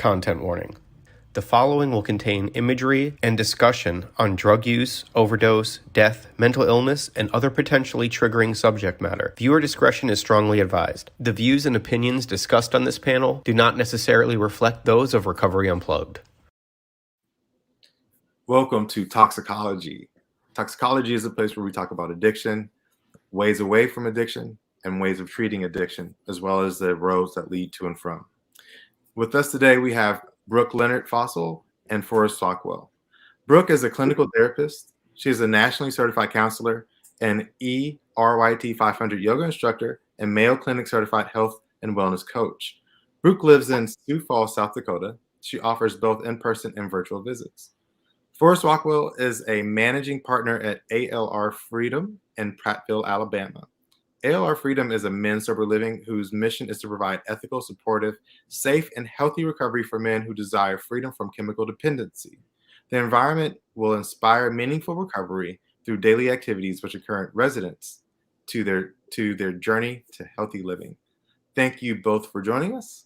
Content warning. The following will contain imagery and discussion on drug use, overdose, death, mental illness, and other potentially triggering subject matter. Viewer discretion is strongly advised. The views and opinions discussed on this panel do not necessarily reflect those of Recovery Unplugged. Welcome to Talksicology. Toxicology is a place where we talk about addiction, ways away from addiction, and ways of treating addiction, as well as the roads that lead to and from. With us today, we have Brooke Leonard Fossil and Forrest Sockwell. Brooke is a clinical therapist. She is a nationally certified counselor, an ERYT 500 yoga instructor, and Mayo Clinic certified health and wellness coach. Brooke lives in Sioux Falls, South Dakota. She offers both in-person and virtual visits. Forrest Sockwell is a managing partner at ALR Freedom in Prattville, Alabama. ALR Freedom is a men's sober living whose mission is to provide ethical, supportive, safe, and healthy recovery for men who desire freedom from chemical dependency. The environment will inspire meaningful recovery through daily activities which are current residents to their journey to healthy living. Thank you both for joining us.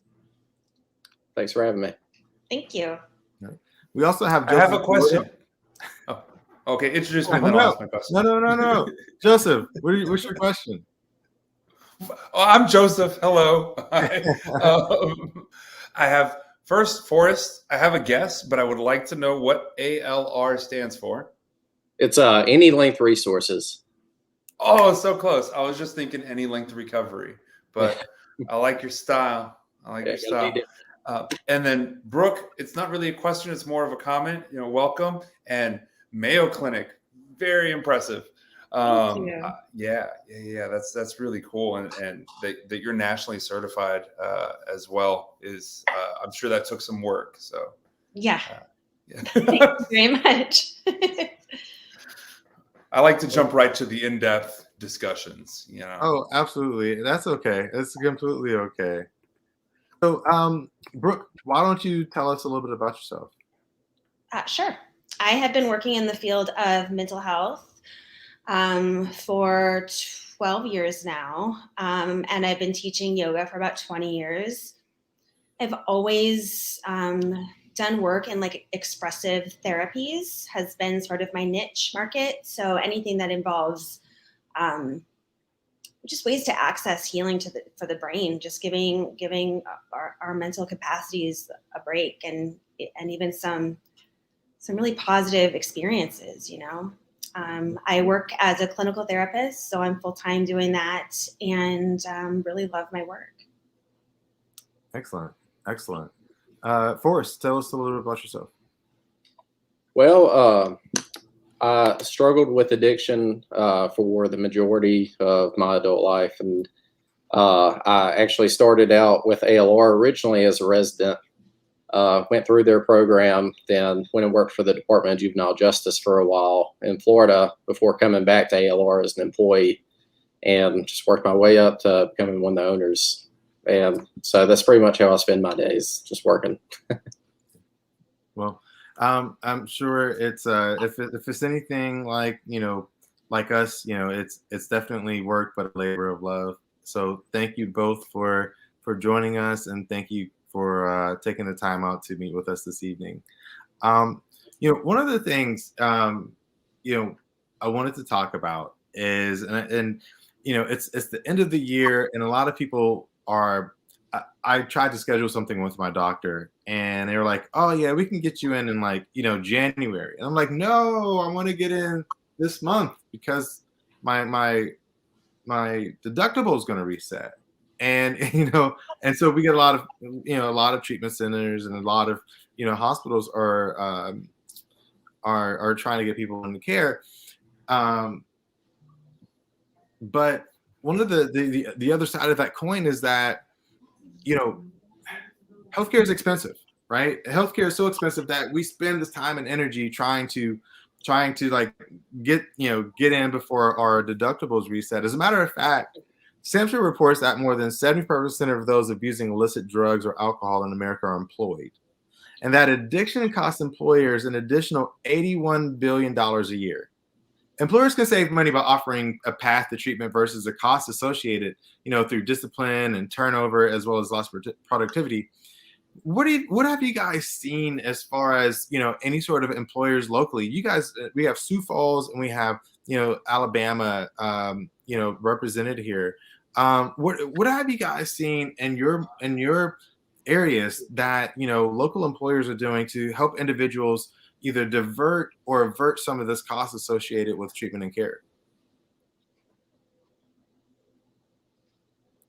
Thanks for having me. Thank you. We also have Joseph. I have a question. Oh, okay. Introduce me and then I'll ask my question. No. Joseph, what's your question? I'm Joseph. Hello. I have first, Forrest, I have a guess, but I would like to know what ALR stands for. It's Any Length Resources. Oh, so close. I was just thinking Any Length Recovery, but I like your style. And then Brooke, it's not really a question. It's more of a comment, welcome. And Mayo Clinic, very impressive. Yeah. That's really cool. And that you're nationally certified as well is, I'm sure that took some work. So yeah. Thank you very much. I like to jump right to the in-depth discussions, Oh, absolutely. That's okay. It's completely okay. So, Brooke, why don't you tell us a little bit about yourself? Sure. I have been working in the field of mental health for 12 years now, and I've been teaching yoga for about 20 years. I've always done work in expressive therapies has been sort of my niche market. So anything that involves just ways to access healing for the brain, just giving our mental capacities a break and even some really positive experiences, I work as a clinical therapist, so I'm full-time doing that and really love my work. Excellent. Forrest, tell us a little bit about yourself. Well, I struggled with addiction for the majority of my adult life, and I actually started out with ALR originally as a resident, went through their program, then went and worked for the Department of Juvenile Justice for a while in Florida before coming back to ALR as an employee, and just worked my way up to becoming one of the owners. And so that's pretty much how I spend my days, just working. Well, I'm sure it's if it's anything like like us, it's definitely work, but a labor of love. So thank you both for joining us, and thank you for taking the time out to meet with us this evening. One of the things I wanted to talk about is and it's the end of the year, and a lot of people are. I tried to schedule something with my doctor, and they were like, "Oh yeah, we can get you in January." And I'm like, "No, I want to get in this month because my deductible is going to reset." And and so we get a lot of treatment centers and a lot of hospitals are trying to get people into care. But one of the other side of that coin is that healthcare is expensive, right? Healthcare is so expensive that we spend this time and energy trying to get in before our deductibles reset. As a matter of fact, SAMHSA reports that more than 70% of those abusing illicit drugs or alcohol in America are employed, and that addiction costs employers an additional $81 billion a year. Employers can save money by offering a path to treatment versus the costs associated, through discipline and turnover, as well as lost productivity. what have you guys seen as far as, any sort of employers locally? You guys, we have Sioux Falls and we have, Alabama, represented here. What have you guys seen in your areas that, local employers are doing to help individuals either divert or avert some of this cost associated with treatment and care?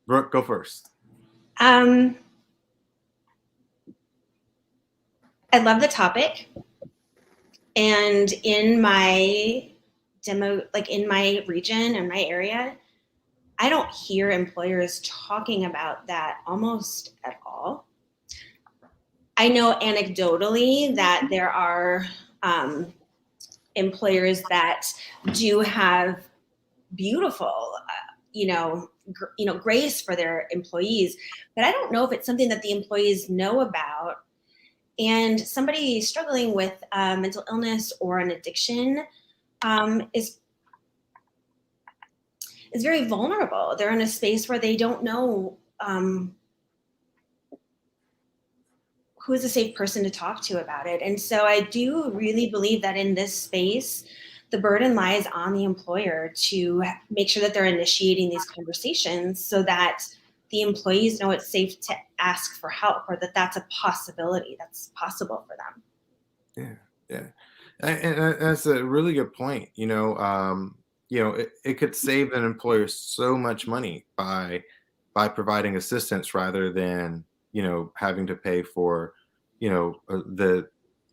Brooke, go first. I love the topic. And in my in my region and my area, I don't hear employers talking about that almost at all. I know anecdotally that there are employers that do have beautiful, grace for their employees, but I don't know if it's something that the employees know about. And somebody struggling with mental illness or an addiction is very vulnerable. They're in a space where they don't know who is a safe person to talk to about it. And so I do really believe that in this space, the burden lies on the employer to make sure that they're initiating these conversations so that the employees know it's safe to ask for help, or that that's a possibility that's possible for them. Yeah. And that's a really good point. It could save an employer so much money by providing assistance rather than, having to pay for,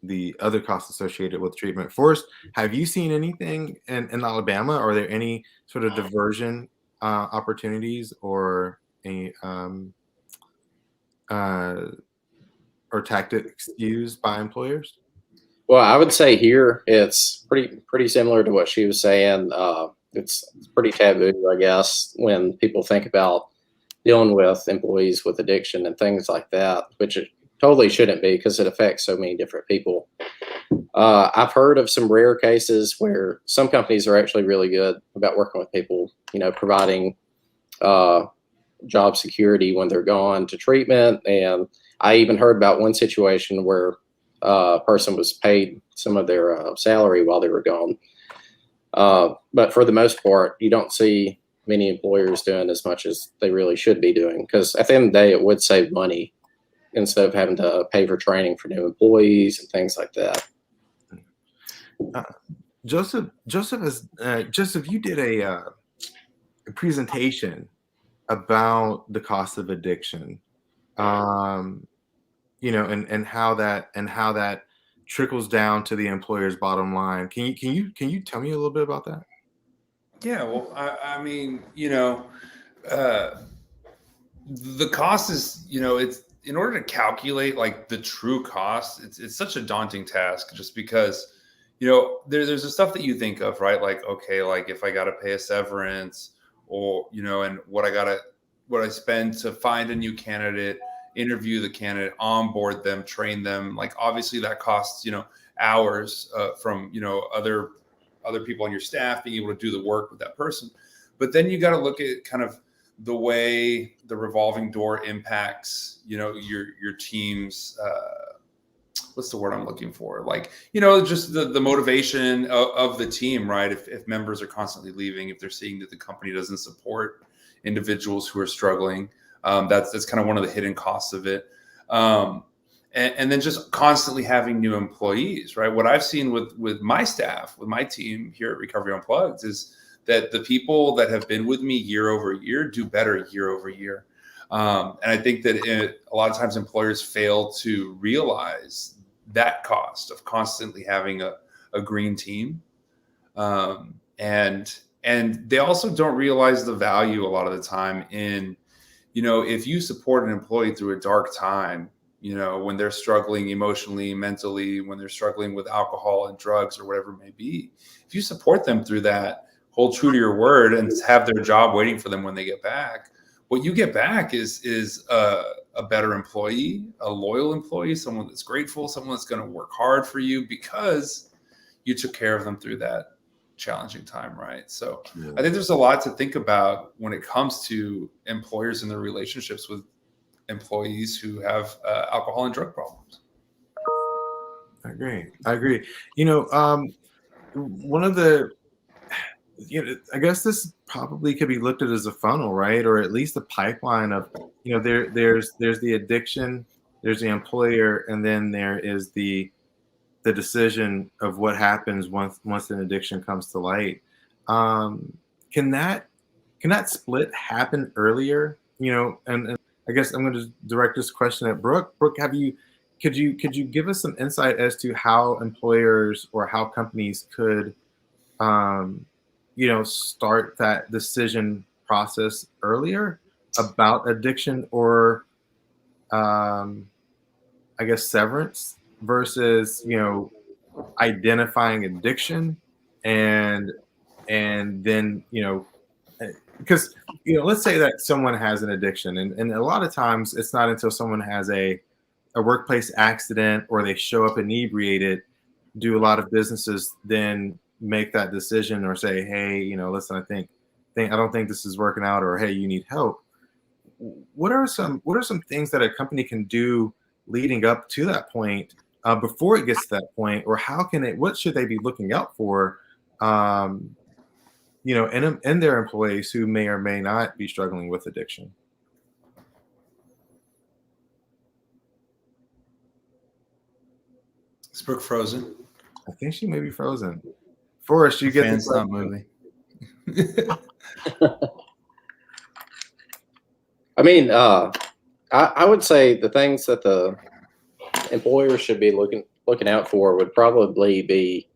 the other costs associated with treatment. Forrest, have you seen anything in Alabama? Are there any sort of diversion opportunities or any or tactics used by employers? Well, I would say here it's pretty similar to what she was saying. It's pretty taboo, I guess, when people think about dealing with employees with addiction and things like that, which it totally shouldn't be because it affects so many different people. I've heard of some rare cases where some companies are actually really good about working with people, providing job security when they're gone to treatment. And I even heard about one situation where a person was paid some of their salary while they were gone. But for the most part, you don't see many employers doing as much as they really should be doing, because at the end of the day, it would save money instead of having to pay for training for new employees and things like that. Joseph, you did a presentation about the cost of addiction, and how that trickles down to the employer's bottom line. Can you tell me a little bit about that? Yeah, well, I mean, the cost is, it's in order to calculate like the true cost, it's such a daunting task, just because, there's the stuff that you think of, right? Like, okay, like if I got to pay a severance, or, and what I spend to find a new candidate, interview the candidate, onboard them, train them. Like, obviously that costs, hours from, other people on your staff being able to do the work with that person. But then you got to look at kind of the way the revolving door impacts, your team's, what's the word I'm looking for? Like, just the motivation of the team, right? If members are constantly leaving, if they're seeing that the company doesn't support individuals who are struggling, that's kind of one of the hidden costs of it. And then just constantly having new employees, right? What I've seen with my staff, with my team here at Recovery Unplugged, is that the people that have been with me year over year do better year over year. And I think that a lot of times employers fail to realize that cost of constantly having a green team. And they also don't realize the value a lot of the time in, if you support an employee through a dark time, when they're struggling emotionally, mentally, when they're struggling with alcohol and drugs or whatever it may be, if you support them through that, hold true to your word and have their job waiting for them when they get back, what you get back is a better employee, a loyal employee, someone that's grateful, someone that's going to work hard for you because you took care of them through that challenging time, right? So I think there's a lot to think about when it comes to employers and their relationships with employees who have alcohol and drug problems. I agree. You know, one of the, I guess this probably could be looked at as a funnel, right? Or at least a pipeline of, there's the addiction, there's the employer, and then there is the decision of what happens once an addiction comes to light. Can that split happen earlier? And I guess I'm going to direct this question at Brooke. Brooke, could you give us some insight as to how employers or how companies could start that decision process earlier about addiction or I guess severance versus identifying addiction and then because let's say that someone has an addiction and a lot of times it's not until someone has a workplace accident or they show up inebriated do a lot of businesses then make that decision or say, hey, listen, I don't think this is working out, or hey, you need help. What are some things that a company can do leading up to that point before it gets to that point, or what should they be looking out for in their employees who may or may not be struggling with addiction? Is Brooke frozen? I think she may be frozen. Forrest, you get Fan's not moving. I mean, I would say the things that the employers should be looking out for would probably be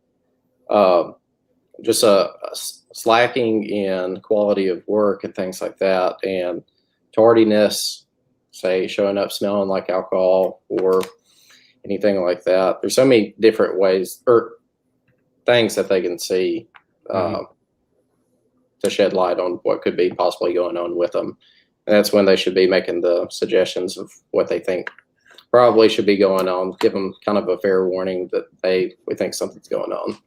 just a slacking in quality of work and things like that, and tardiness, say showing up smelling like alcohol or anything like that. There's so many different ways or things that they can see to shed light on what could be possibly going on with them. And that's when they should be making the suggestions of what they think probably should be going on. Give them kind of a fair warning that we think something's going on.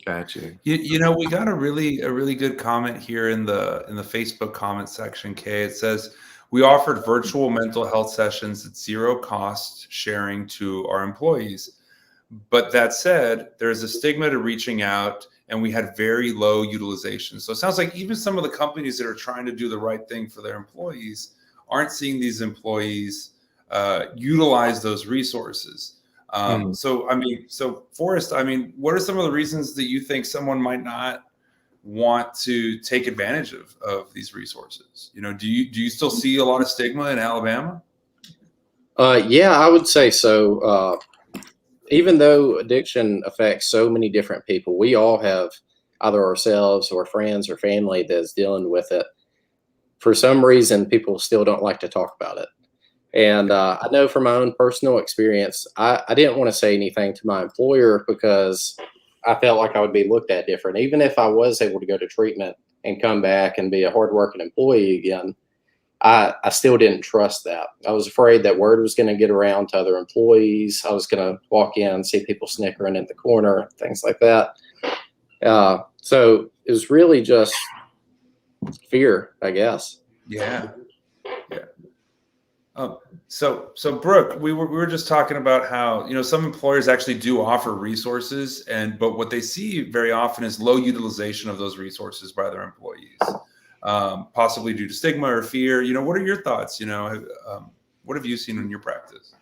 Gotcha. We got a really good comment here in the Facebook comment section, Kay. It says, we offered virtual mental health sessions at zero cost sharing to our employees. But that said, there's a stigma to reaching out, and we had very low utilization. So it sounds like even some of the companies that are trying to do the right thing for their employees aren't seeing these employees utilize those resources. So Forrest, what are some of the reasons that you think someone might not want to take advantage of these resources? Do you still see a lot of stigma in Alabama? Yeah, I would say so. Even though addiction affects so many different people, we all have either ourselves or friends or family that's dealing with it. For some reason, people still don't like to talk about it. And I know from my own personal experience, I didn't want to say anything to my employer because I felt like I would be looked at different. Even if I was able to go to treatment and come back and be a hardworking employee again, I still didn't trust that. I was afraid that word was going to get around to other employees. I was going to walk in and see people snickering in the corner, things like that. So it was really just fear, I guess. Yeah. So Brooke, we were just talking about how some employers actually do offer resources, but what they see very often is low utilization of those resources by their employees. Possibly due to stigma or fear. What are your thoughts? What have you seen in your practice?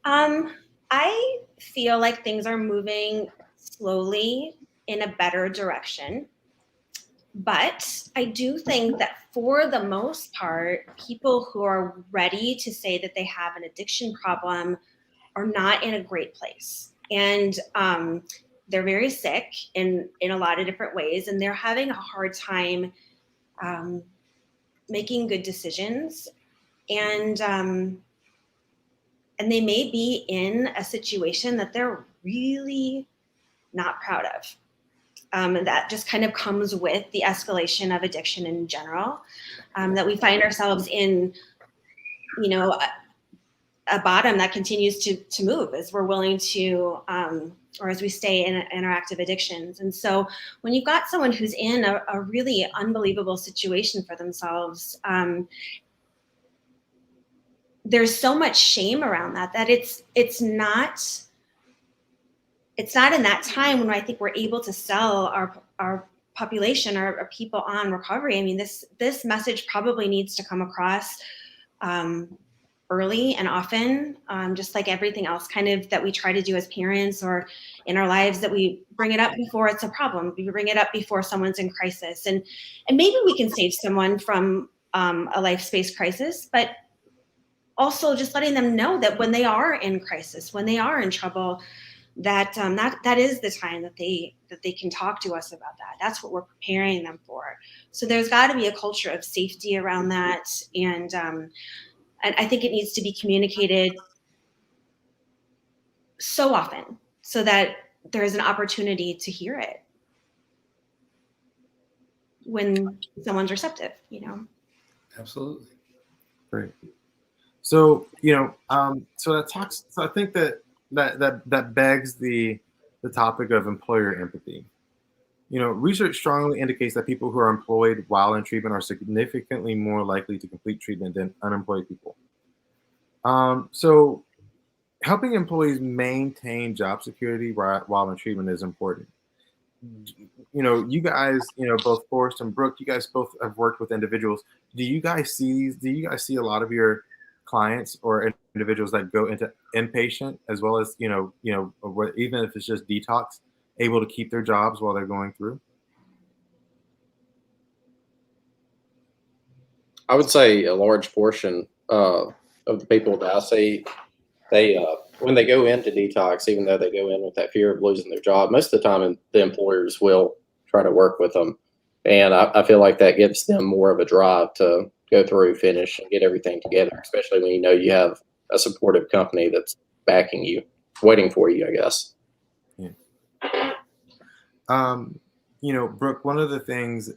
I feel like things are moving slowly in a better direction. But I do think that for the most part, people who are ready to say that they have an addiction problem are not in a great place. And they're very sick in a lot of different ways, and they're having a hard time making good decisions, and they may be in a situation that they're really not proud of. That just kind of comes with the escalation of addiction in general, that we find ourselves in, a bottom that continues to move as we're willing to, or as we stay in our active addictions. And so when you've got someone who's in a really unbelievable situation for themselves, there's so much shame around that it's not in that time when I think we're able to sell our population, our people on recovery. I mean, this message probably needs to come across early and often, just like everything else kind of that we try to do as parents or in our lives, that we bring it up before it's a problem. We bring it up before someone's in crisis. And maybe we can save someone from a life space crisis, but also just letting them know that when they are in crisis, when they are in trouble, that that is the time that they can talk to us about that. That's what we're preparing them for. So there's got to be a culture of safety around that, and I think it needs to be communicated so often so that there's an opportunity to hear it when someone's receptive, you know. Absolutely. Great. So, so I think that begs the topic of employer empathy. Research strongly indicates that people who are employed while in treatment are significantly more likely to complete treatment than unemployed people. So helping employees maintain job security while in treatment is important. You guys, both Forrest and Brooke, you guys both have worked with individuals. Do you guys see a lot of your clients or individuals that go into inpatient as well as, even if it's just detox, able to keep their jobs while they're going through? I would say a large portion of the people that I see, they when they go into detox, even though they go in with that fear of losing their job, most of the time the employers will try to work with them. And I feel like that gives them more of a drive to go through, finish, and get everything together, especially when you have a supportive company that's backing you, waiting for you, I guess. Yeah. Brooke, one of the things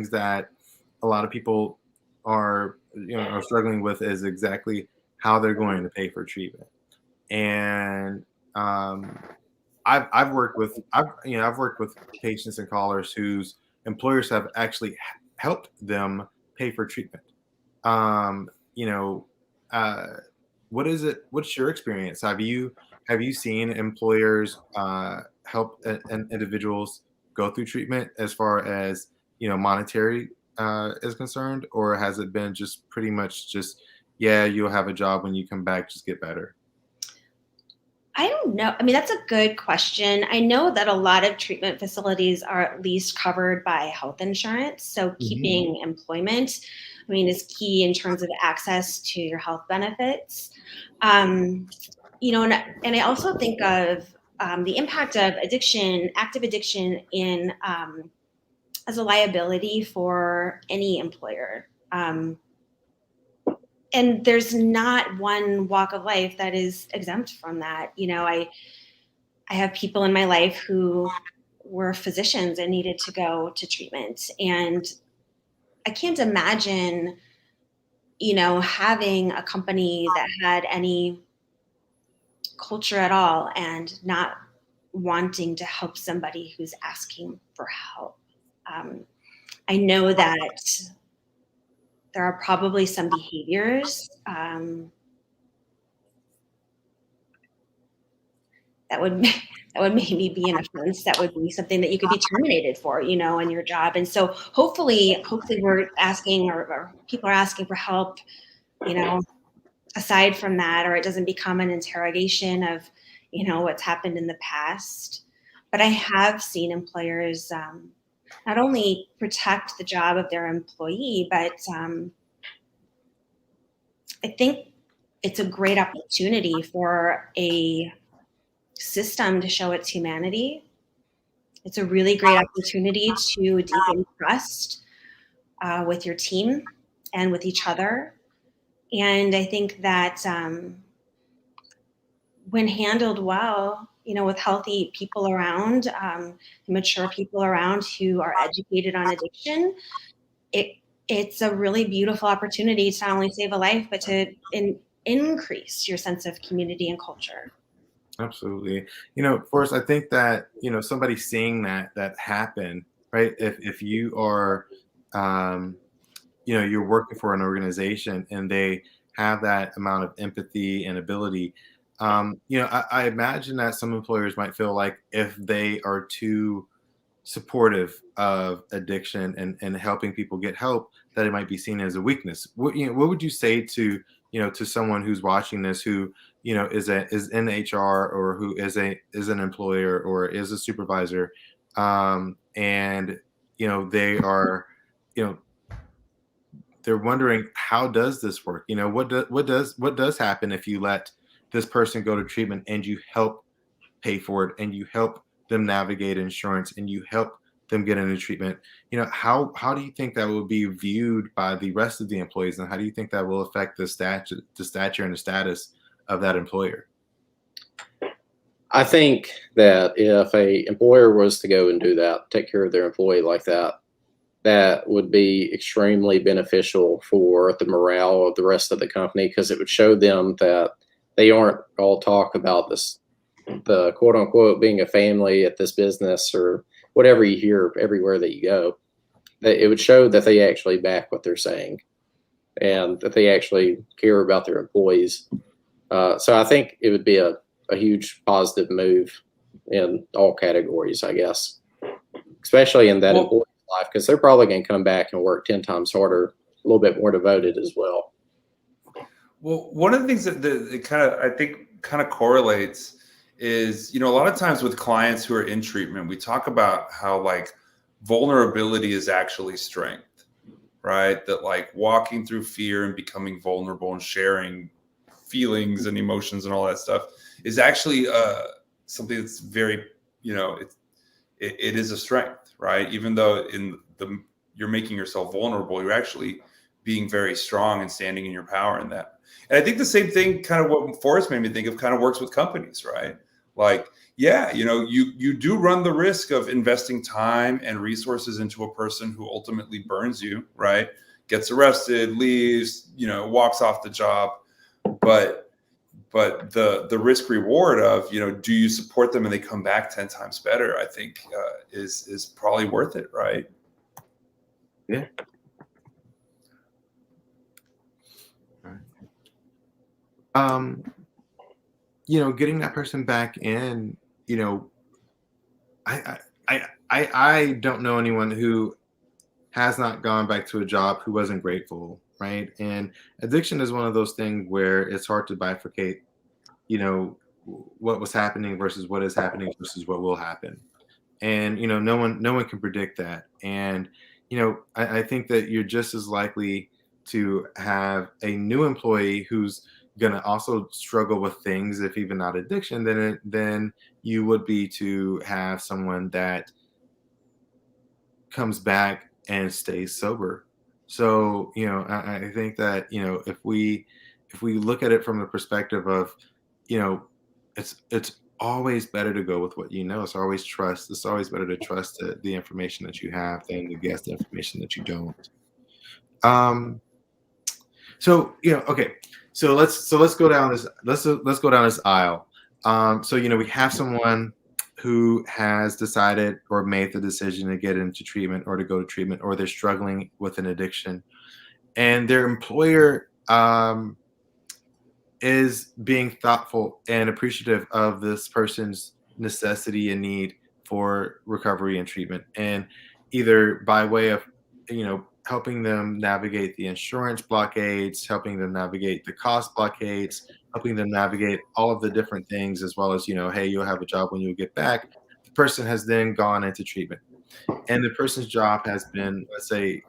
that a lot of people are struggling with is exactly how they're going to pay for treatment. And I've worked with patients and callers whose employers have actually helped them pay for treatment. What is it? What's your experience? Have you seen employers help individuals go through treatment as far as monetary is concerned, or has it been just pretty much just, yeah, you'll have a job when you come back, just get better? I don't know. I mean, that's a good question. I know that a lot of treatment facilities are at least covered by health insurance. So keeping employment, I mean, is key in terms of access to your health benefits. And I also think of the impact of addiction, active addiction, in as a liability for any employer. And there's not one walk of life that is exempt from that. I have people in my life who were physicians and needed to go to treatment. And I can't imagine, having a company that had any culture at all and not wanting to help somebody who's asking for help. I know that there are probably some behaviors that would maybe be an offense, that would be something that you could be terminated for, in your job. And so hopefully we're asking, or people are asking for help, aside from that, or it doesn't become an interrogation of, what's happened in the past. But I have seen employers not only protect the job of their employee, but I think it's a great opportunity for a system to show its humanity. It's a really great opportunity to deepen trust with your team and with each other. And I think that when handled well, with healthy people around, mature people around who are educated on addiction, it's a really beautiful opportunity to not only save a life, but to increase your sense of community and culture. Absolutely. Forrest, I think that, somebody seeing that happen, right? If you are, you're working for an organization and they have that amount of empathy and ability. I imagine that some employers might feel like if they are too supportive of addiction and helping people get help, that it might be seen as a weakness. What would you say to to someone who's watching this, who is in HR, or who is an employer or is a supervisor, and they are you know they're wondering, how does this work? What does happen if you let this person go to treatment and you help pay for it and you help them navigate insurance and you help them get into treatment? How do you think that will be viewed by the rest of the employees, and how do you think that will affect the stature and the status of that employer? I think that if a employer was to go and do that, take care of their employee like that, that would be extremely beneficial for the morale of the rest of the company, because it would show them that they aren't all talk about this, the quote unquote being a family at this business or whatever you hear everywhere that you go. That it would show that they actually back what they're saying and that they actually care about their employees. So I think it would be a huge positive move in all categories, I guess, especially in that employee life, because they're probably going to come back and work 10 times harder, a little bit more devoted as well. Well, one of the things that it kind of correlates is, a lot of times with clients who are in treatment, we talk about how like vulnerability is actually strength, right? That like walking through fear and becoming vulnerable and sharing feelings and emotions and all that stuff is actually something that's very, it is a strength, right? Even though you're making yourself vulnerable, you're actually being very strong and standing in your power in that. And I think the same thing, kind of what Forrest made me think of, kind of works with companies, right? Like, yeah, you do run the risk of investing time and resources into a person who ultimately burns you, right? Gets arrested, leaves, walks off the job. But the risk reward of, do you support them and they come back 10 times better, I think is probably worth it, right? Yeah. Getting that person back in, I don't know anyone who has not gone back to a job who wasn't grateful, right? And addiction is one of those things where it's hard to bifurcate, what was happening versus what is happening versus what will happen. And no one can predict that. And I think that you're just as likely to have a new employee who's going to also struggle with things, if even not addiction, than you would be to have someone that comes back and stays sober. So I think that if we look at it from the perspective of it's always better to go with what you know. It's always better to trust the information that you have than to guess the information that you don't. Okay. So let's go down this let's go down this aisle. We have someone who has decided or made the decision to get into treatment or to go to treatment, or they're struggling with an addiction, and their employer is being thoughtful and appreciative of this person's necessity and need for recovery and treatment, and either by way of helping them navigate the insurance blockades, helping them navigate the cost blockades, helping them navigate all of the different things, as well as hey, you'll have a job when you get back. The person has then gone into treatment, and the person's job has been, let's say,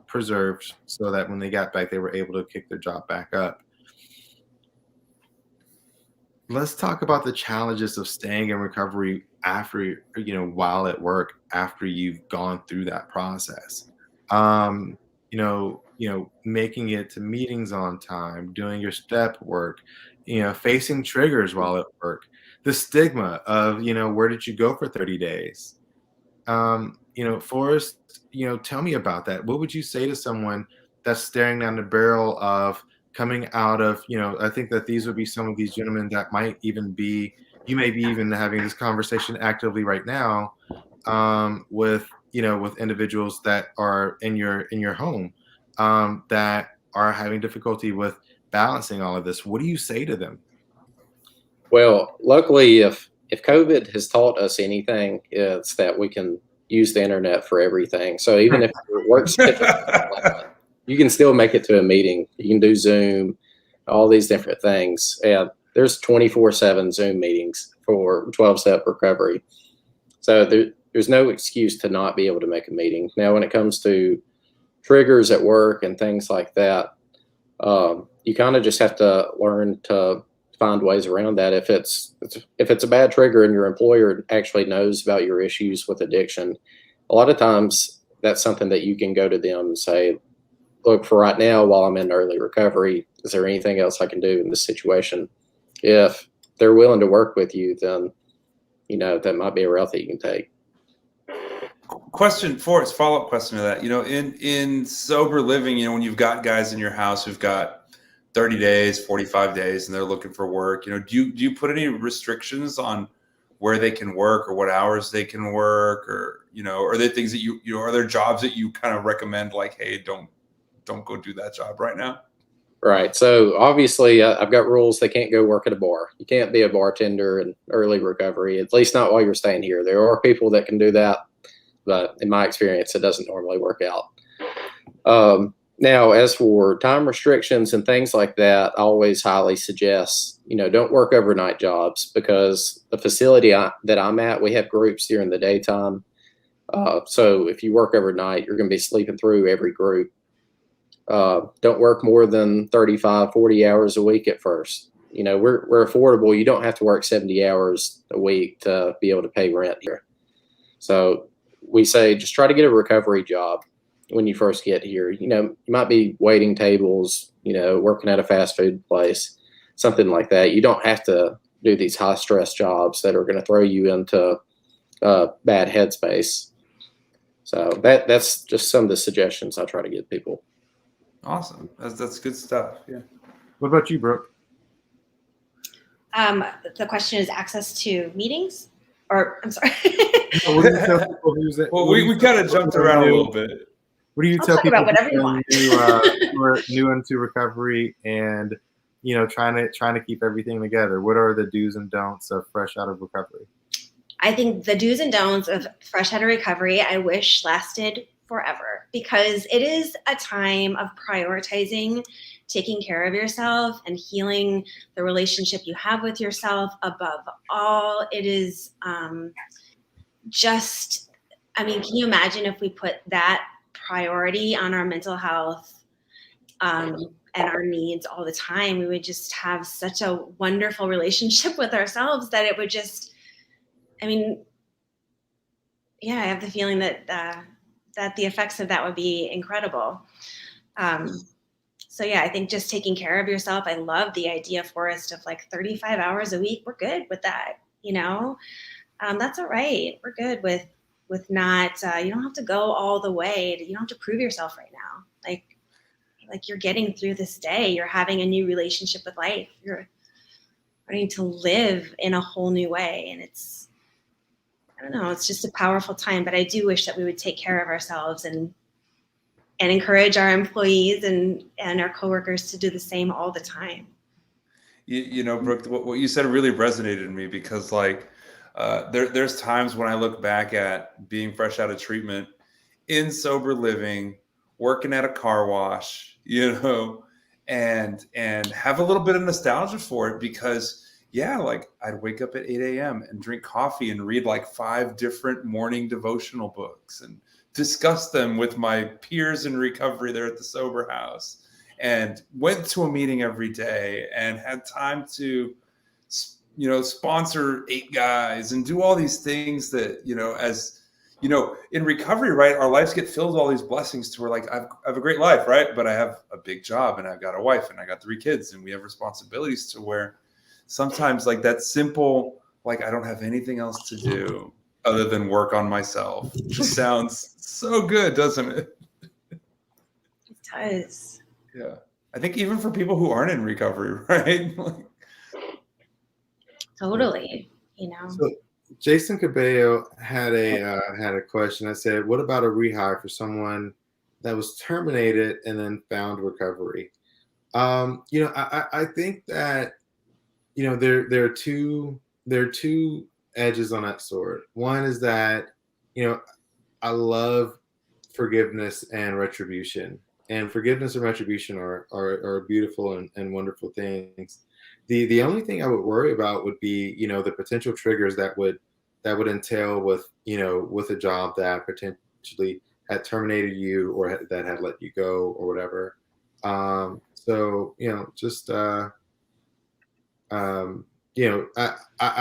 preserved, so that when they got back, they were able to kick their job back up. Let's talk about the challenges of staying in recovery after, while at work, after you've gone through that process. Making it to meetings on time, doing your step work, facing triggers while at work, the stigma of, where did you go for 30 days? Forrest, tell me about that. What would you say to someone that's staring down the barrel of coming out of, I think that these would be some of these gentlemen that might even be, you may be even having this conversation actively right now, with individuals that are in your home, that are having difficulty with balancing all of this, what do you say to them? Well, luckily, if COVID has taught us anything, it's that we can use the internet for everything. So even if your work schedule, you can still make it to a meeting. You can do Zoom, all these different things. And there's 24/7 Zoom meetings for 12-step recovery. So there's no excuse to not be able to make a meeting. Now, when it comes to triggers at work and things like that, you kind of just have to learn to find ways around that. If it's a bad trigger and your employer actually knows about your issues with addiction, a lot of times that's something that you can go to them and say, look, for right now, while I'm in early recovery, is there anything else I can do in this situation? If they're willing to work with you, then, that might be a route that you can take. Question, Forrest, follow-up question to that. In sober living, when you've got guys in your house who've got 30 days, 45 days, and they're looking for work, do you put any restrictions on where they can work or what hours they can work, or, are there things that are there jobs that you kind of recommend, like, hey, don't go do that job right now? Right. So obviously I've got rules. They can't go work at a bar. You can't be a bartender in early recovery, at least not while you're staying here. There are people that can do that, but in my experience, it doesn't normally work out. Now, as for time restrictions and things like that, I always highly suggest, don't work overnight jobs, because the facility that I'm at, we have groups during the daytime. So if you work overnight, you're going to be sleeping through every group. Don't work more than 35, 40 hours a week at first. We're affordable. You don't have to work 70 hours a week to be able to pay rent here. So we say just try to get a recovery job when you first get here. You might be waiting tables, working at a fast food place, something like that. You don't have to do these high stress jobs that are going to throw you into bad headspace. So that's just some of the suggestions I try to give people. Awesome. That's good stuff. Yeah. What about you, Brooke? The question is access to meetings, or I'm sorry. What do you tell people well, we kind of jumped around a little bit. What do you I'll tell talk people about whatever you want. who are new into recovery and trying to keep everything together? What are the do's and don'ts of fresh out of recovery? I think the do's and don'ts of fresh out of recovery, I wish lasted forever, because it is a time of prioritizing taking care of yourself and healing the relationship you have with yourself above all. It is can you imagine if we put that priority on our mental health and our needs all the time? We would just have such a wonderful relationship with ourselves that it would just, I have the feeling that the effects of that would be incredible. I think just taking care of yourself. I love the idea, Forrest, of like 35 hours a week. We're good with that. That's all right. We're good with not, you don't have to go all the way. You don't have to prove yourself right now. Like you're getting through this day. You're having a new relationship with life. You're learning to live in a whole new way. And it's just a powerful time. But I do wish that we would take care of ourselves and encourage our employees and our coworkers to do the same all the time. Brooke, what you said really resonated in me, because there's times when I look back at being fresh out of treatment, in sober living, working at a car wash, and have a little bit of nostalgia for it, because I'd wake up at 8 a.m. and drink coffee and read like 5 different morning devotional books and discuss them with my peers in recovery there at the sober house, and went to a meeting every day and had time to, sponsor 8 guys and do all these things that, in recovery, right, our lives get filled with all these blessings to where I have a great life, right? But I have a big job and I've got a wife and I got 3 kids and we have responsibilities to where sometimes that simple, I don't have anything else to do other than work on myself, just sounds so good, doesn't it? It does. Yeah. I think even for people who aren't in recovery, right? Totally. So Jason Cabello had a question that said, what about a rehire for someone that was terminated and then found recovery? I think that, there are two edges on that sword. One is that, I love forgiveness and retribution. And forgiveness and retribution are beautiful and wonderful things. The only thing I would worry about would be, the potential triggers that would entail with, with a job that potentially had terminated you or that had let you go or whatever. So, just I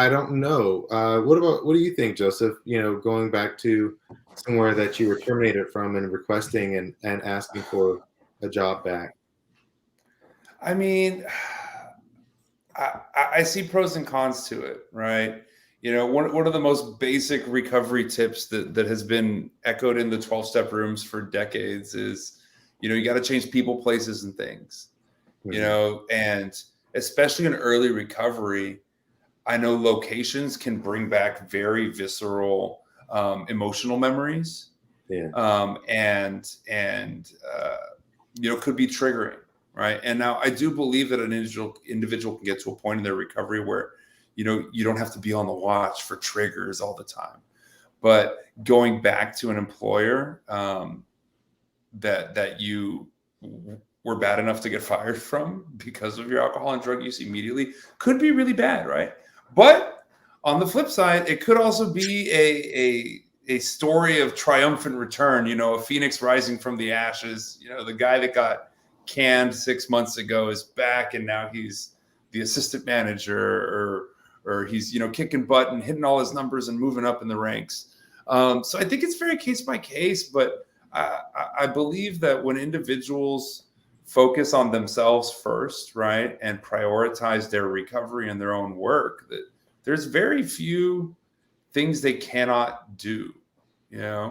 don't know. What do you think, Joseph? Going back to somewhere that you were terminated from and requesting and asking for a job back. I mean, I see pros and cons to it, right? One of the most basic recovery tips that has been echoed in the 12-step rooms for decades is, you got to change people, places, and things, and especially in early recovery, I know locations can bring back very visceral emotional memories. Yeah. Could be triggering, right? And now I do believe that an individual can get to a point in their recovery where, you don't have to be on the watch for triggers all the time. But going back to an employer that you were bad enough to get fired from because of your alcohol and drug use immediately could be really bad, right? But on the flip side, it could also be a story of triumphant return, a phoenix rising from the ashes. The guy that got canned 6 months ago is back, and now he's the assistant manager or he's, kicking butt and hitting all his numbers and moving up in the ranks. So I think it's very case by case, but I believe that when individuals focus on themselves first, right, and prioritize their recovery and their own work, that there's very few things they cannot do. They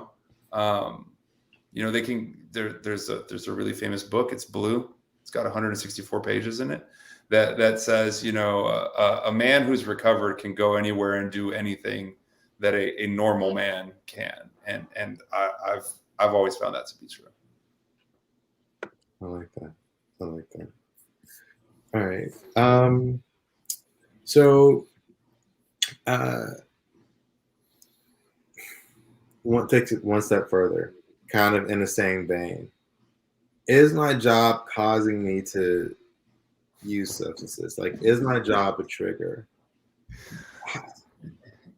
can. There's a really famous book. It's blue. It's got 164 pages in it. That says, a man who's recovered can go anywhere and do anything that a normal man can. And I've always found that to be true. I like that. All right. So, takes it one step further, kind of in the same vein. Is my job causing me to use substances? Like, is my job a trigger?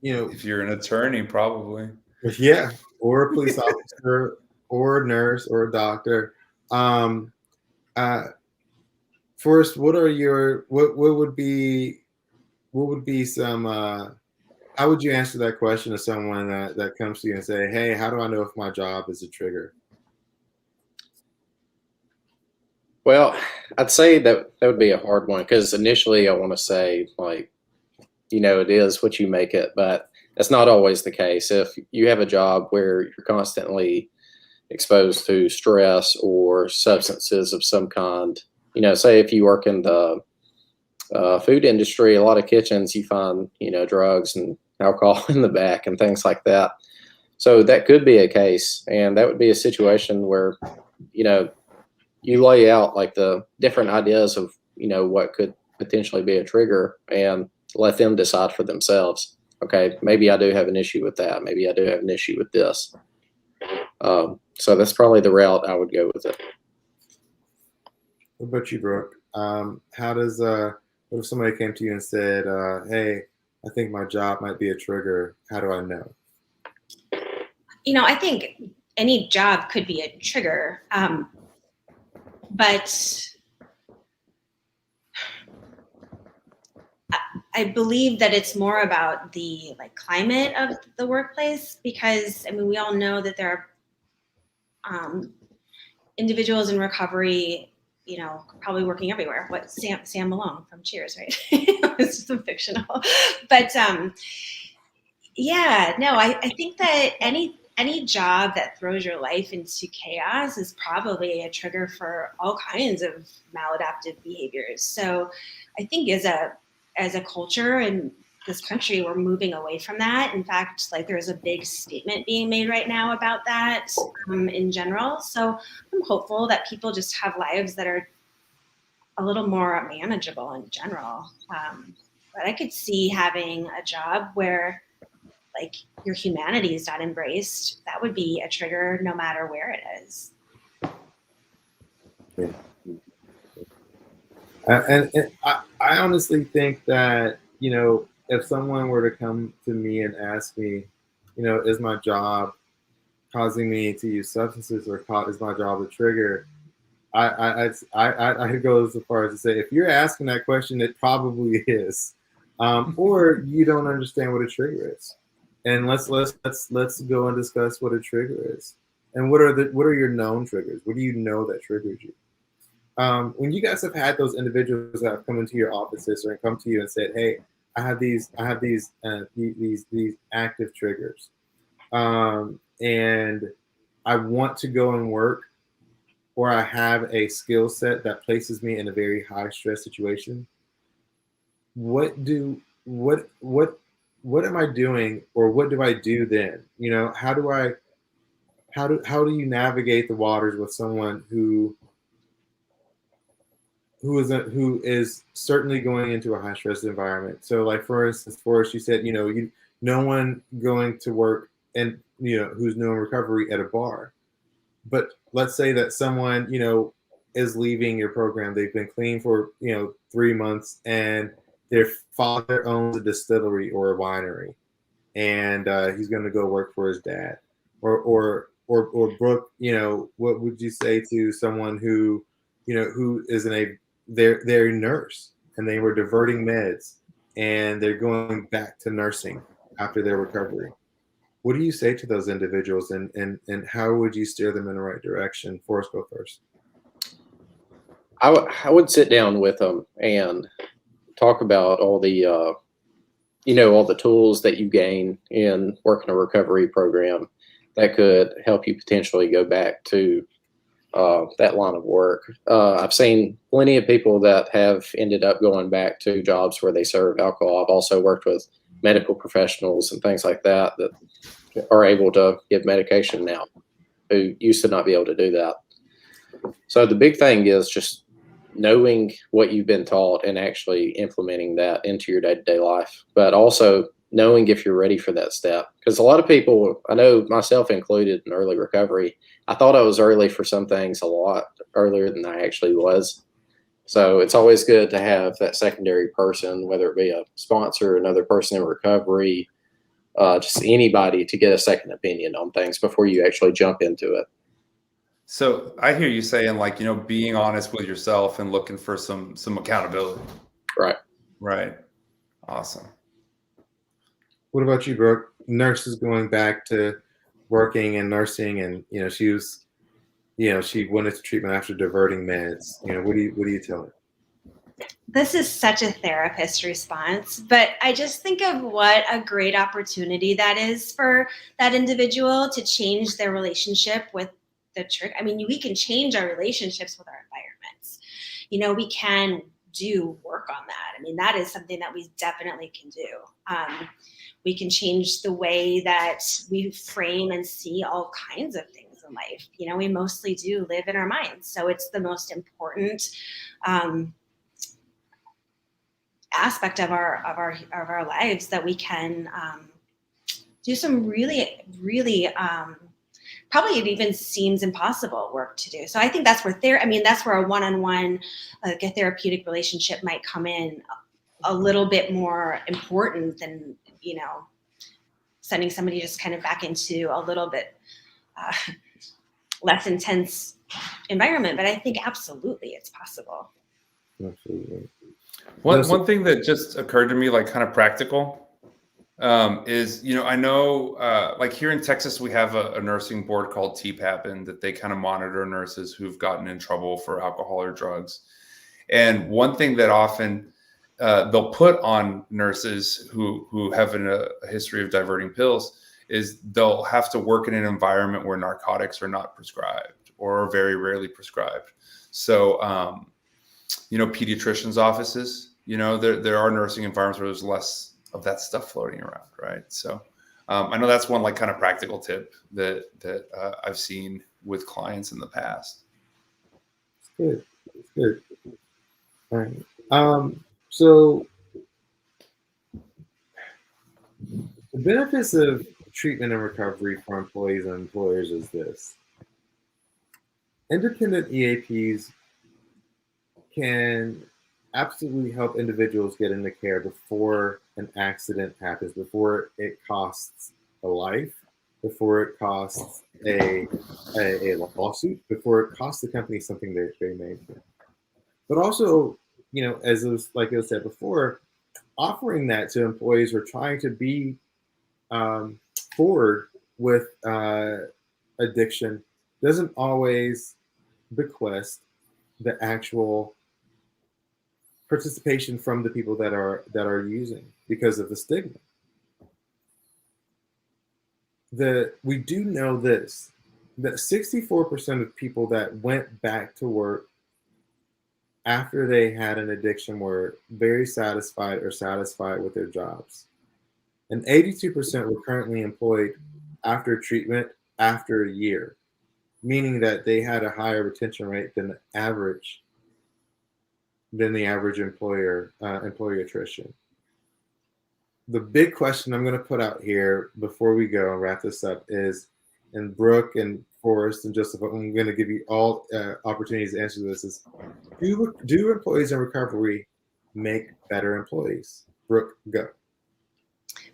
If you're an attorney, probably. Yeah, or a police officer, or a nurse, or a doctor. Forrest, what would be some how would you answer that question to someone that comes to you and say, hey, how do I know if my job is a trigger? Well, I'd say that would be a hard one, because initially I want to say, like, it is what you make it, but that's not always the case. If you have a job where you're constantly exposed to stress or substances of some kind, say if you work in the food industry, a lot of kitchens, you find, drugs and alcohol in the back and things like that. So that could be a case, and that would be a situation where, you lay out like the different ideas of, what could potentially be a trigger, and let them decide for themselves. Okay, maybe I do have an issue with that. Maybe I do have an issue with this. So that's probably the route I would go with it. What about you, Brooke? How does what if somebody came to you and said, hey, I think my job might be a trigger. How do I know? I think any job could be a trigger. But I believe that it's more about the climate of the workplace, because we all know that there are individuals in recovery, probably working everywhere. What Sam Malone from Cheers, right? It's just fictional, but I think that any job that throws your life into chaos is probably a trigger for all kinds of maladaptive behaviors. So I think as a culture in this country, we're moving away from that. In fact, there's a big statement being made right now about that in general. So I'm hopeful that people just have lives that are a little more manageable in general. But I could see having a job where like your humanity is not embraced. That would be a trigger no matter where it is. Yeah. And I honestly think that, you know, if someone were to come to me and ask me, you know, is my job causing me to use substances, or is my job a trigger? I'd go as far as to say, if you're asking that question, it probably is, or you don't understand what a trigger is. And let's go and discuss what a trigger is, and what are your known triggers? What do you know that triggers you? When you guys have had those individuals that have come into your offices or come to you and said, "Hey, I have these active triggers, and I want to go and work, or I have a skill set that places me in a very high stress situation. What am I doing, or what do I do then? You know, how do you navigate the waters with someone who is certainly going into a high stress environment? So, like, for instance, Forrest, you said, you know, no one going to work and, you know, who's new in recovery at a bar. But let's say that someone, you know, is leaving your program. They've been clean for, you know, 3 months, and their father owns a distillery or a winery, and he's going to go work for his dad. Or Brooke, you know, what would you say to someone who, you know, who is they're a nurse, and they were diverting meds, and they're going back to nursing after their recovery? What do you say to those individuals, and how would you steer them in the right direction? Forrest, go first. I would sit down with them and talk about all the, you know, all the tools that you gain in working a recovery program that could help you potentially go back to that line of work. I've seen plenty of people that have ended up going back to jobs where they serve alcohol. I've also worked with medical professionals and things like that are able to give medication now, who used to not be able to do that. So the big thing is just knowing what you've been taught and actually implementing that into your day-to-day life, but also knowing if you're ready for that step. Because a lot of people, I know myself included in early recovery, I thought I was early for some things a lot earlier than I actually was. So it's always good to have that secondary person, whether it be a sponsor, another person in recovery, just anybody, to get a second opinion on things before you actually jump into it. So I hear you saying, like, you know, being honest with yourself and looking for some accountability. Right. Right. Awesome. What about you, Brooke? Nurses going back to working and nursing, and, you know, she went into treatment after diverting meds. You know, what do you tell her? This is such a therapist response, but I just think of what a great opportunity that is for that individual to change their relationship with the trick. I mean, we can change our relationships with our environments. You know, we can do work on that. I mean, that is something that we definitely can do. We can change the way that we frame and see all kinds of things in life. You know, we mostly do live in our minds. So it's the most important aspect of our lives that we can do some really probably it even seems impossible work to do. So I think that's where that's where a one-on-one, like a therapeutic relationship, might come in a little bit more important than, you know, sending somebody just kind of back into a little bit less intense environment. But I think absolutely it's possible. Absolutely. One thing that just occurred to me, like kind of practical, is, you know, I know, like here in Texas, we have a nursing board called TPAP, and that they kind of monitor nurses who've gotten in trouble for alcohol or drugs. And one thing that often they'll put on nurses who have a history of diverting pills is they'll have to work in an environment where narcotics are not prescribed or are very rarely prescribed. So, you know, pediatricians' offices, you know, there are nursing environments where there's less of that stuff floating around, right? So I know that's one, like, kind of practical tip that I've seen with clients in the past. Good. All right. So the benefits of treatment and recovery for employees and employers is this. Independent EAPs can absolutely help individuals get into care before an accident happens, before it costs a life, before it costs a lawsuit, before it costs the company something they made. But also, as it was, like I said before, offering that to employees who are trying to be forward with addiction doesn't always bequest the actual participation from the people that are using because of the stigma. We do know this, that 64% of people that went back to work after they had an addiction were very satisfied or satisfied with their jobs. And 82% were currently employed after treatment after a year, meaning that they had a higher retention rate than the average employee attrition. The big question I'm going to put out here before we go and wrap this up is, and Brooke and Forrest and Joseph, I'm going to give you all opportunities to answer this, is do employees in recovery make better employees? Brooke, go.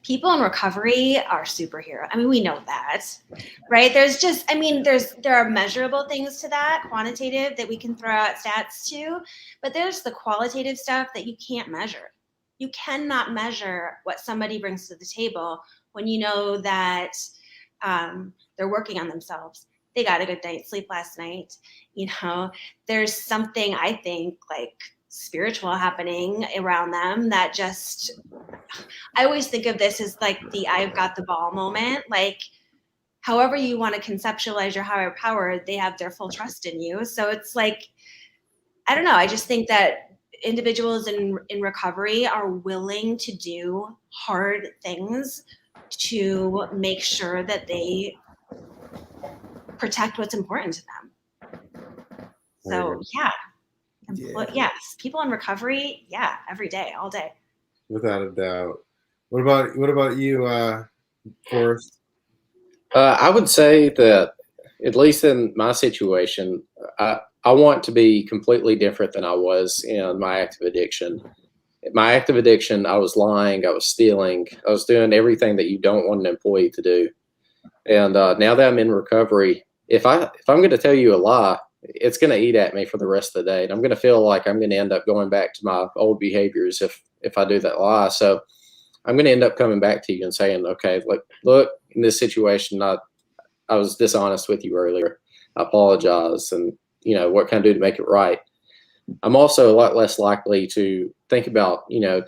People in recovery are superheroes. I mean, we know that, right? There are measurable things to that, quantitative, that we can throw out stats to, but there's the qualitative stuff that you can't measure. You cannot measure what somebody brings to the table when you know that they're working on themselves. They got a good night's sleep last night. There's something, I think, like spiritual happening around them that just, I always think of this as like the I've got the ball moment. Like, however you want to conceptualize your higher power, they have their full trust in you. So it's like, I don't know. I just think that individuals in recovery are willing to do hard things to make sure that they protect what's important to them. So yes, people in recovery, every day, all day. Without a doubt. What about you, Forrest? I would say that, at least in my situation, I want to be completely different than I was in my active addiction. My active addiction, I was lying, I was stealing, I was doing everything that you don't want an employee to do. And now that I'm in recovery, if I'm going to tell you a lie, it's going to eat at me for the rest of the day. And I'm going to feel like I'm going to end up going back to my old behaviors if I do that lie. So I'm going to end up coming back to you and saying, okay, look, in this situation, I was dishonest with you earlier. I apologize. And, what can I do to make it right? I'm also a lot less likely to think about, a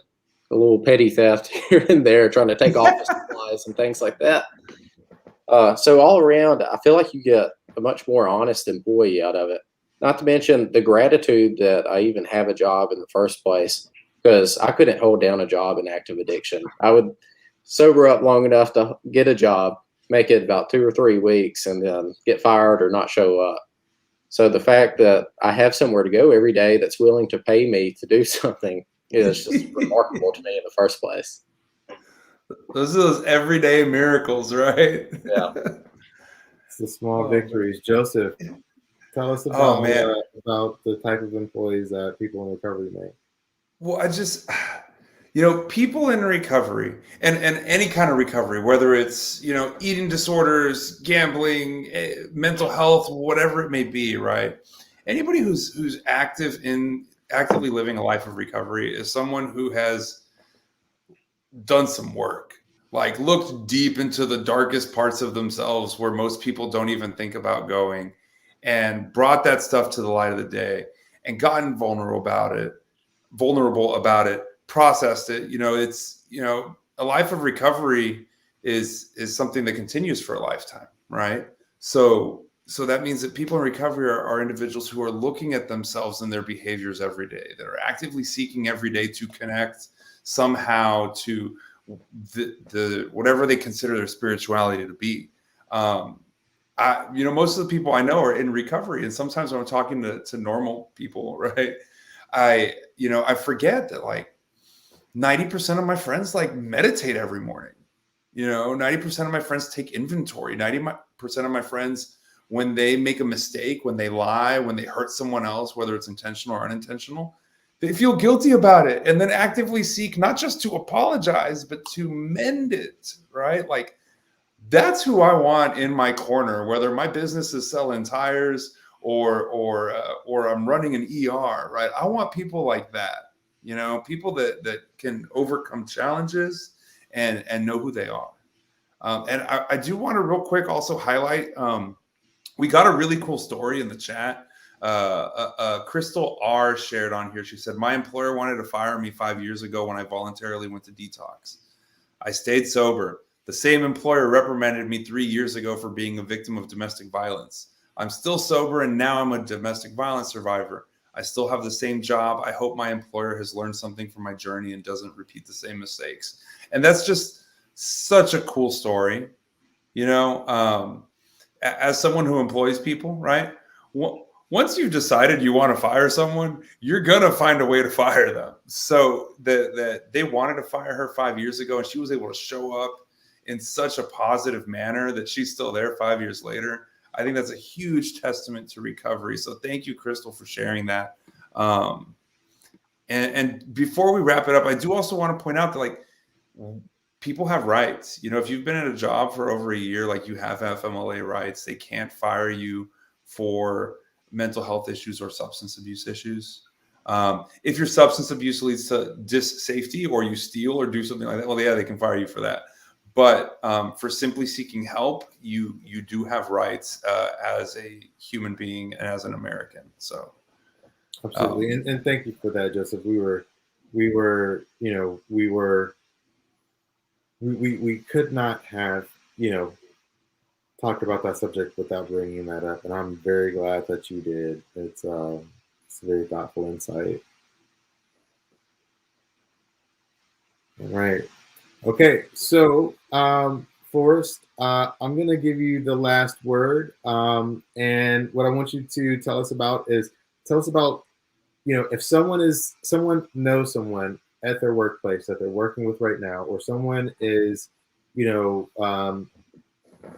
little petty theft here and there, trying to take office supplies and things like that. So all around, I feel like you get a much more honest employee out of it. Not to mention the gratitude that I even have a job in the first place, because I couldn't hold down a job in active addiction. I would sober up long enough to get a job, make it about 2 or 3 weeks, and then get fired or not show up. So the fact that I have somewhere to go every day that's willing to pay me to do something is just remarkable to me in the first place. Those are those everyday miracles, right? Yeah. It's the small victories. Joseph, tell us about the type of employees that people in recovery make. Well, I just, people in recovery and any kind of recovery, whether it's, eating disorders, gambling, mental health, whatever it may be, right? Anybody who's actively living a life of recovery is someone who has done some work, like looked deep into the darkest parts of themselves where most people don't even think about going, and brought that stuff to the light of the day and gotten vulnerable about it, processed it. It's, a life of recovery is something that continues for a lifetime, right? So that means that people in recovery are individuals who are looking at themselves and their behaviors every day, that are actively seeking every day to connect somehow to the whatever they consider their spirituality to be. Most of the people I know are in recovery, and sometimes when I'm talking to normal people, right, I forget that like 90% of my friends like meditate every morning. 90% of my friends take inventory. 90% of my friends, when they make a mistake, when they lie, when they hurt someone else, whether it's intentional or unintentional, they feel guilty about it and then actively seek not just to apologize, but to mend it, right? Like that's who I want in my corner, whether my business is selling tires or I'm running an ER, right? I want people like that, people that can overcome challenges and know who they are. And I do want to real quick also highlight, we got a really cool story in the chat. Crystal R shared on here. She said, my employer wanted to fire me 5 years ago when I voluntarily went to detox. I stayed sober. The same employer reprimanded me 3 years ago for being a victim of domestic violence. I'm still sober and now I'm a domestic violence survivor. I still have the same job. I hope my employer has learned something from my journey and doesn't repeat the same mistakes. And that's just such a cool story, as someone who employs people, right? Once you've decided you want to fire someone, you're going to find a way to fire them. So they wanted to fire her 5 years ago, and she was able to show up in such a positive manner that she's still there 5 years later. I think that's a huge testament to recovery. So thank you, Crystal, for sharing that. And before we wrap it up, I do also want to point out that like people have rights. If you've been at a job for over a year, like you have FMLA rights. They can't fire you for mental health issues or substance abuse issues. If your substance abuse leads to safety or you steal or do something like that, well, yeah, they can fire you for that. But for simply seeking help, you do have rights as a human being and as an American. So, absolutely, and thank you for that, Joseph. We could not have talked about that subject without bringing that up, and I'm very glad that you did. It's a very thoughtful insight. All right. Okay, so Forrest, I'm going to give you the last word. And what I want you to tell us about, if someone knows someone at their workplace that they're working with right now, or someone is, in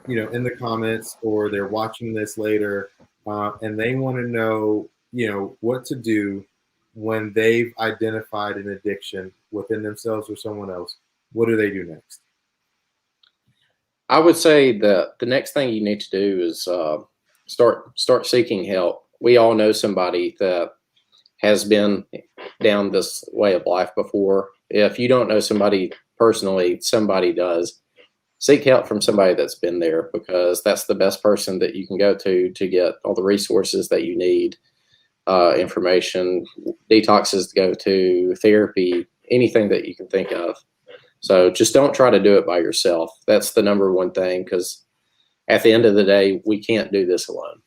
the comments, or they're watching this later, and they want to know, what to do when they've identified an addiction within themselves or someone else. What do they do next? I would say that the next thing you need to do is start seeking help. We all know somebody that has been down this way of life before. If you don't know somebody personally, somebody does. Seek help from somebody that's been there, because that's the best person that you can go to get all the resources that you need, information, detoxes to go to, therapy, anything that you can think of. So just don't try to do it by yourself. That's the number one thing, because at the end of the day, we can't do this alone.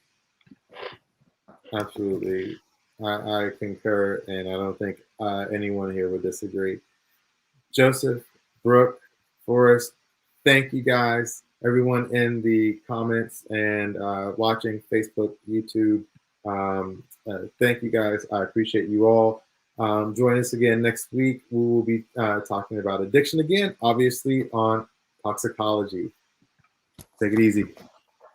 Absolutely. I concur, and I don't think anyone here would disagree. Joseph, Brooke, Forrest, thank you guys. Everyone in the comments and watching Facebook, YouTube, thank you guys. I appreciate you all. Join us again next week. We will be talking about addiction again, obviously on Talksicology. Take it easy.